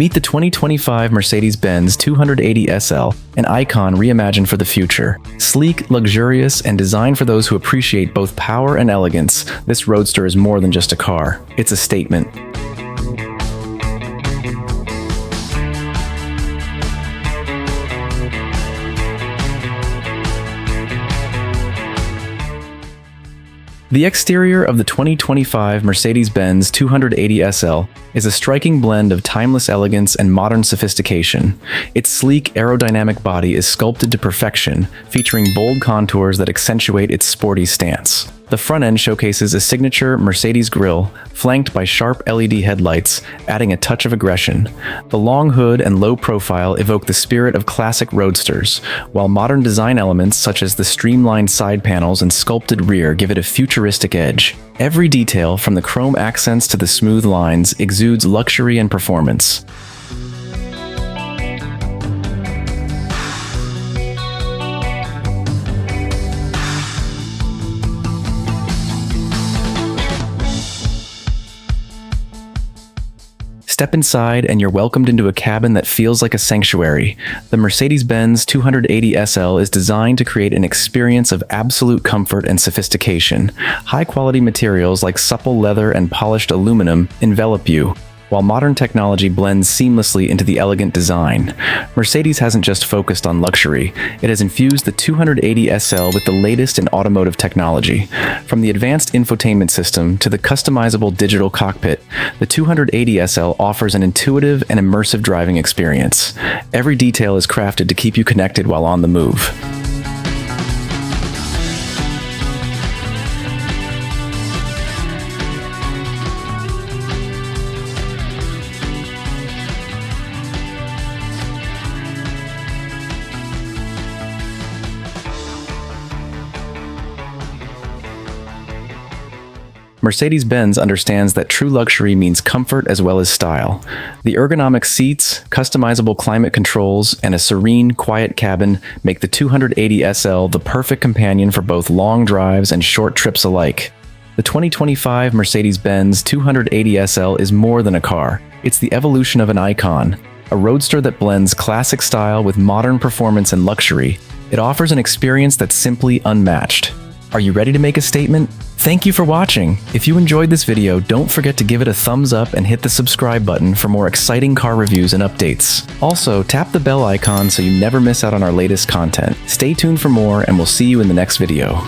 Meet the 2025 Mercedes-Benz 280SL, an icon reimagined for the future. Sleek, luxurious, and designed for those who appreciate both power and elegance, this roadster is more than just a car. It's a statement. The exterior of the 2025 Mercedes-Benz 280SL is a striking blend of timeless elegance and modern sophistication. Its sleek, aerodynamic body is sculpted to perfection, featuring bold contours that accentuate its sporty stance. The front end showcases a signature Mercedes grille, flanked by sharp LED headlights, adding a touch of aggression. The long hood and low profile evoke the spirit of classic roadsters, while modern design elements such as the streamlined side panels and sculpted rear give it a futuristic edge. Every detail, from the chrome accents to the smooth lines, exudes luxury and performance. Step inside and you're welcomed into a cabin that feels like a sanctuary. The Mercedes-Benz 280SL is designed to create an experience of absolute comfort and sophistication. High-quality materials like supple leather and polished aluminum envelop you, while modern technology blends seamlessly into the elegant design. Mercedes hasn't just focused on luxury, it has infused the 280SL with the latest in automotive technology. From the advanced infotainment system to the customizable digital cockpit, the 280SL offers an intuitive and immersive driving experience. Every detail is crafted to keep you connected while on the move. Mercedes-Benz understands that true luxury means comfort as well as style. The ergonomic seats, customizable climate controls, and a serene, quiet cabin make the 280SL the perfect companion for both long drives and short trips alike. The 2025 Mercedes-Benz 280SL is more than a car. It's the evolution of an icon, a roadster that blends classic style with modern performance and luxury. It offers an experience that's simply unmatched. Are you ready to make a statement? Thank you for watching. If you enjoyed this video, don't forget to give it a thumbs up and hit the subscribe button for more exciting car reviews and updates. Also, tap the bell icon so you never miss out on our latest content. Stay tuned for more, and we'll see you in the next video.